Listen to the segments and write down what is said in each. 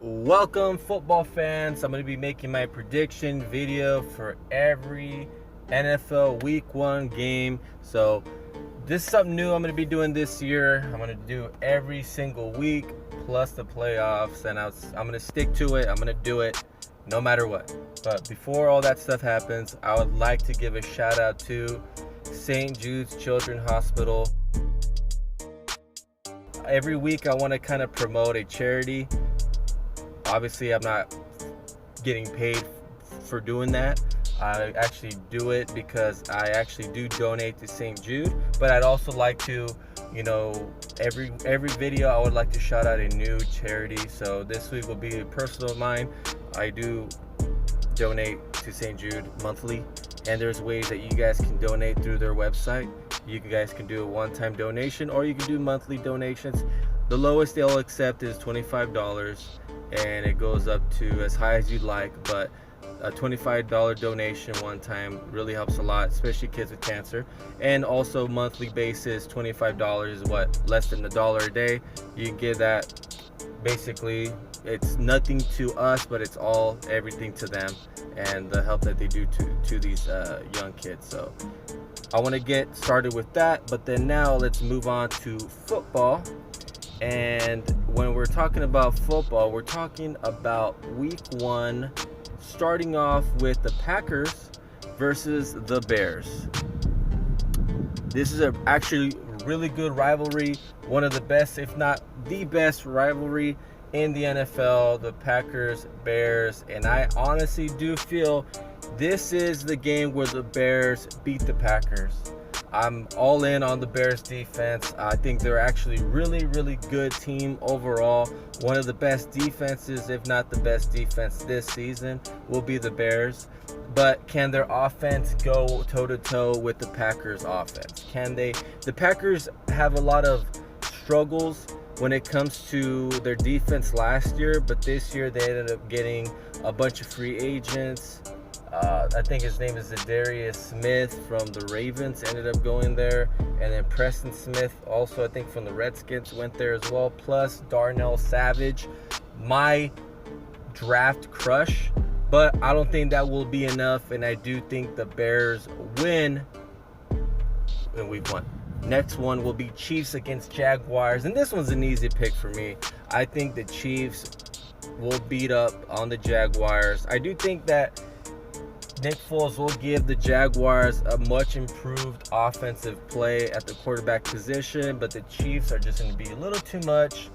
Welcome, football fans. I'm going to be making my prediction video for every NFL Week 1 game. So this is something new I'm going to be doing this year. I'm going to do every single week plus the playoffs, and I'm going to stick to it. I'm going to do it no matter what. But before all that stuff happens, I would like to give a shout out to St. Jude's Children's Hospital. Every week I want to kind of promote a charity. Obviously, I'm not getting paid for doing that. I actually do it because I actually do donate to St. Jude. But I'd also like to, every video I would like to shout out a new charity. So this week will be a personal of mine. I do donate to St. Jude monthly, and there's ways that you guys can donate through their website. You guys can do a one-time donation, or you can do monthly donations. The lowest they'll accept is $25, and it goes up to as high as you'd like, but a $25 donation one time really helps a lot, especially kids with cancer. And also monthly basis, $25 is less than $1 a day. You can give that. Basically, it's nothing to us, but it's everything to them and the help that they do to these young kids. So I want to get started with that, but then now let's move on to football. And when we're talking about football, we're talking about week 1, starting off with the Packers versus the Bears. This is actually really good rivalry, one of the best, if not the best rivalry in the NFL, the Packers, Bears, and I honestly do feel this is the game where the Bears beat the Packers. I'm all in on the Bears defense. I think they're actually really good team overall. One of the best defenses, if not the best defense this season, will be the Bears. But can their offense go toe-to-toe with the Packers offense? Can they? The Packers have a lot of struggles when it comes to their defense last year, but this year they ended up getting a bunch of free agents. I think his name is Zadarius Smith from the Ravens ended up going there, and then Preston Smith also, I think, from the Redskins went there as well, plus Darnell Savage, my draft crush. But I don't think that will be enough, and I do think the Bears win in week 1. Next one will be Chiefs against Jaguars, and this one's an easy pick for me. I think the Chiefs will beat up on the Jaguars. I do think that Nick Foles will give the Jaguars a much improved offensive play at the quarterback position, but the Chiefs are just going to be a little too much.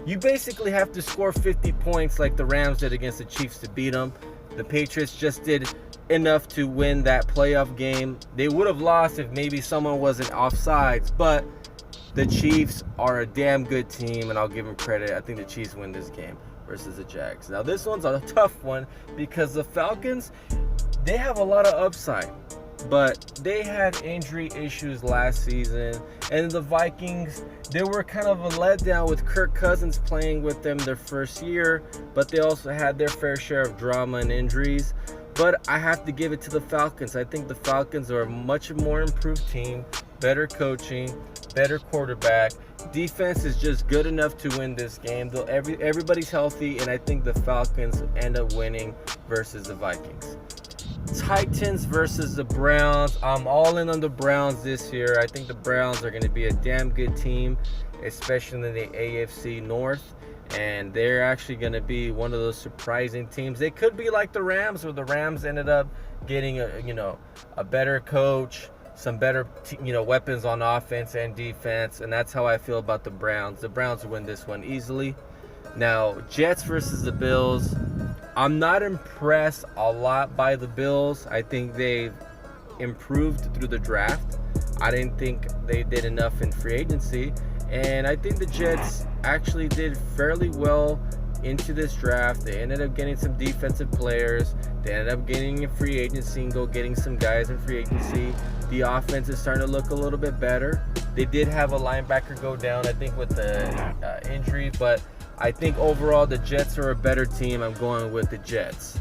You basically have to score 50 points like the Rams did against the Chiefs to beat them. The Patriots just did enough to win that playoff game. They would have lost if maybe someone wasn't offsides, but the Chiefs are a damn good team, and I'll give them credit. I think the Chiefs win this game versus the Jags. Now, this one's a tough one because the Falcons, they have a lot of upside, but they had injury issues last season. And the Vikings, they were kind of a letdown with Kirk Cousins playing with them their first year, but they also had their fair share of drama and injuries. But I have to give it to the Falcons. I think the Falcons are a much more improved team, better coaching, better quarterback. Defense is just good enough to win this game. Everybody's healthy, and I think the Falcons end up winning versus the Vikings. Titans versus the Browns. I'm all in on the Browns this year. I think the Browns are going to be a damn good team, especially in the AFC North. And they're actually going to be one of those surprising teams. They could be like the Rams, where the Rams ended up getting a better coach, some better weapons on offense and defense, and that's how I feel about the Browns. The Browns will win this one easily. Now, Jets versus the Bills. I'm not impressed a lot by the Bills. I think they've improved through the draft. I didn't think they did enough in free agency. And I think the Jets actually did fairly well into this draft. They ended up getting some defensive players. They ended up getting a free agency and getting some guys in free agency. The offense is starting to look a little bit better. They did have a linebacker go down, I think, with the injury, but I think overall the Jets are a better team. I'm going with the Jets.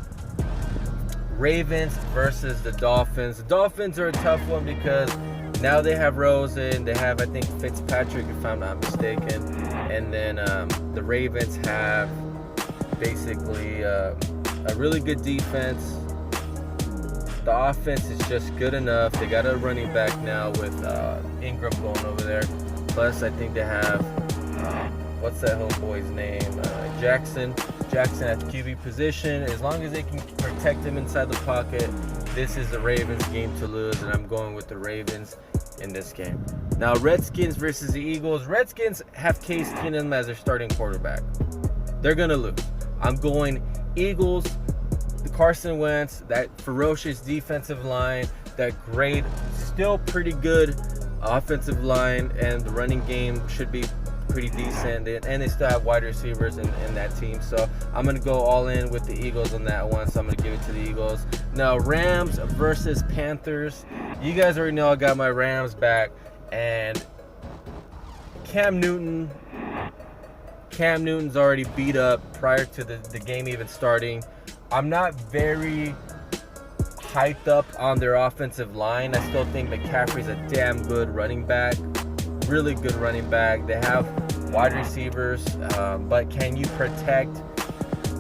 Ravens versus the Dolphins. The Dolphins are a tough one because now they have Rosen. They have, I think, Fitzpatrick, if I'm not mistaken. And then the Ravens have basically a really good defense. The offense is just good enough. They got a running back now with Ingram going over there. Plus, I think they have, what's that homeboy's name? Jackson at the QB position. As long as they can protect him inside the pocket, this is the Ravens game to lose, and I'm going with the Ravens in this game. Now, Redskins versus the Eagles. Redskins have Case Keenum as their starting quarterback. They're going to lose. I'm going Eagles. The Carson Wentz, that ferocious defensive line, that great, still pretty good offensive line, and the running game should be pretty decent, and they still have wide receivers in that team. So I'm going to go all in with the Eagles on that one, so I'm going to give it to the Eagles. Now, Rams versus Panthers. You guys already know I got my Rams back, and Cam Newton's already beat up prior to the game even starting. I'm not very hyped up on their offensive line. I still think McCaffrey's a damn good running back. Really good running back. They have wide receivers, but can you protect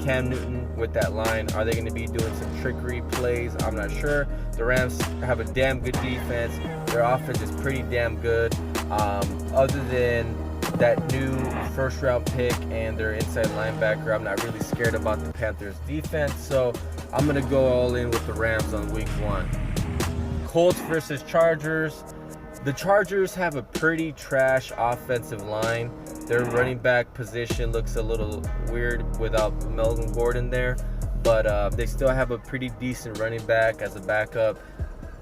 Cam Newton with that line? Are they going to be doing some trickery plays? I'm not sure. The Rams have a damn good defense. Their offense is pretty damn good. Other than that new first-round pick and their inside linebacker, I'm not really scared about the Panthers' defense. So I'm going to go all in with the Rams on week 1. Colts versus Chargers. The Chargers have a pretty trash offensive line. Their running back position looks a little weird without Melvin Gordon there, but they still have a pretty decent running back as a backup.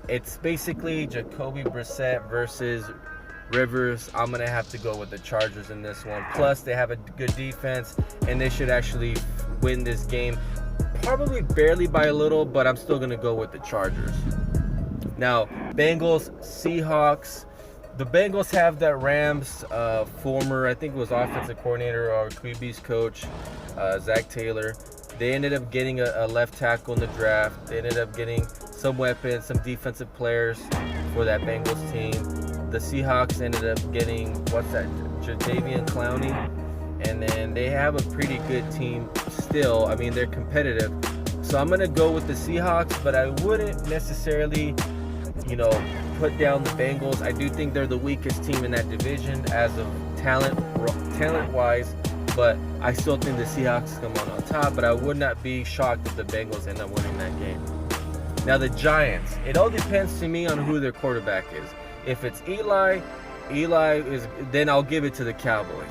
It's basically Jacoby Brissett versus Rivers. I'm going to have to go with the Chargers in this one. Plus, they have a good defense, and they should actually win this game. Probably barely by a little, but I'm still going to go with the Chargers. Now, Bengals, Seahawks. The Bengals have that Rams former, I think it was offensive coordinator or QB's coach, Zach Taylor. They ended up getting a left tackle in the draft. They ended up getting some weapons, some defensive players for that Bengals team. The Seahawks ended up getting, Jadeveon Clowney. And then they have a pretty good team still. I mean, they're competitive. So I'm going to go with the Seahawks, but I wouldn't necessarily, put down the Bengals. I do think they're the weakest team in that division as of talent-wise, but I still think the Seahawks come on top, but I would not be shocked if the Bengals end up winning that game. Now, the Giants. It all depends to me on who their quarterback is. If it's Eli then I'll give it to the Cowboys.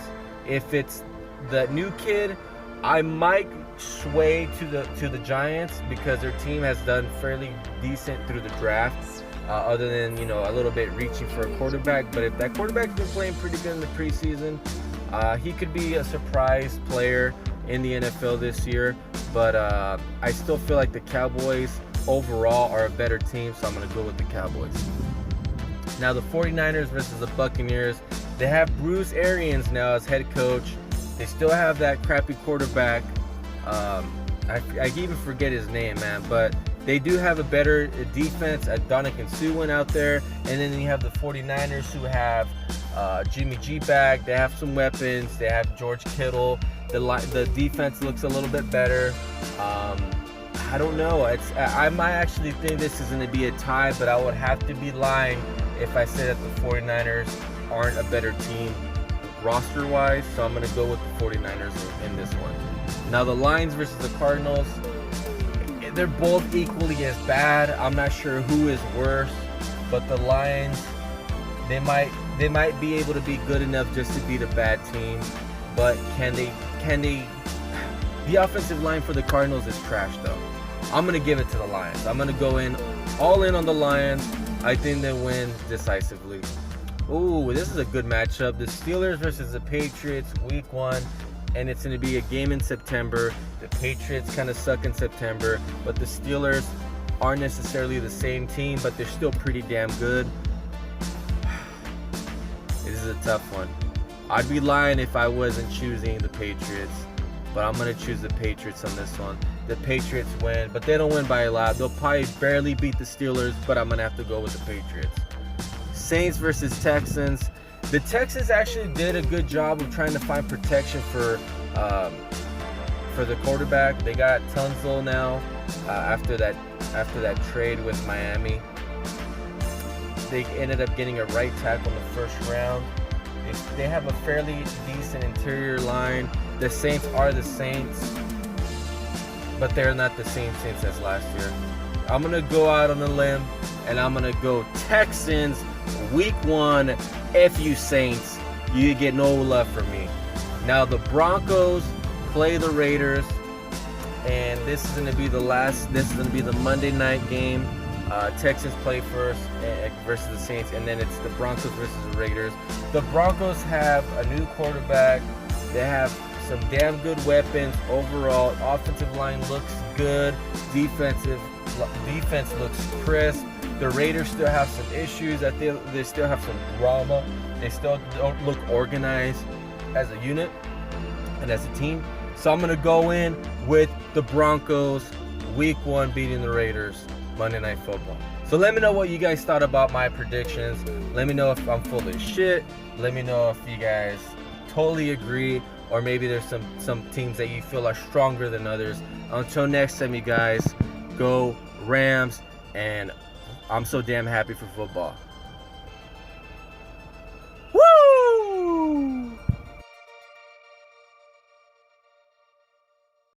If it's the new kid, I might sway to the Giants because their team has done fairly decent through the draft, other than a little bit reaching for a quarterback. But if that quarterback's been playing pretty good in the preseason, he could be a surprise player in the NFL this year. But I still feel like the Cowboys overall are a better team, so I'm going to go with the Cowboys. Now, the 49ers versus the Buccaneers. They have Bruce Arians now as head coach. They still have that crappy quarterback. I even forget his name, man. But they do have a better defense. Dominican Sue went out there. And then you have the 49ers who have Jimmy G back. They have some weapons. They have George Kittle. The defense looks a little bit better. I don't know. I might actually think this is going to be a tie, but I would have to be lying if I say that the 49ers aren't a better team roster-wise, so I'm going to go with the 49ers in this one. Now, the Lions versus the Cardinals, they're both equally as bad. I'm not sure who is worse, but the Lions, they might be able to be good enough just to beat a bad team, but can they? The offensive line for the Cardinals is trash, though. I'm going to give it to the Lions. I'm going to go all in on the Lions. I think they win decisively. Ooh, this is a good matchup. The Steelers versus the Patriots, week 1. And it's going to be a game in September. The Patriots kind of suck in September. But the Steelers aren't necessarily the same team, but they're still pretty damn good. This is a tough one. I'd be lying if I wasn't choosing the Patriots. But I'm going to choose the Patriots on this one. The Patriots win, but they don't win by a lot. They'll probably barely beat the Steelers, but I'm going to have to go with the Patriots. Saints versus Texans. The Texans actually did a good job of trying to find protection for for the quarterback. They got Tunsil now after that trade with Miami. They ended up getting a right tackle in the first round. They have a fairly decent interior line. The Saints are the Saints, but they're not the same Saints as last year. I'm going to go out on a limb, and I'm going to go Texans week 1. F you Saints, you get no love from me. Now the Broncos play the Raiders, and this is going to be the Monday night game. Texans play first versus the Saints, and then it's the Broncos versus the Raiders. The Broncos have a new quarterback. They have some damn good weapons overall. Offensive line looks good. Defense looks crisp. The Raiders still have some issues. They still have some drama. They still don't look organized as a unit and as a team. So I'm going to go in with the Broncos week 1 beating the Raiders Monday Night Football. So let me know what you guys thought about my predictions. Let me know if I'm full of shit. Let me know if you guys totally agree, or maybe there's some teams that you feel are stronger than others. Until next time, you guys, go Rams, and I'm so damn happy for football.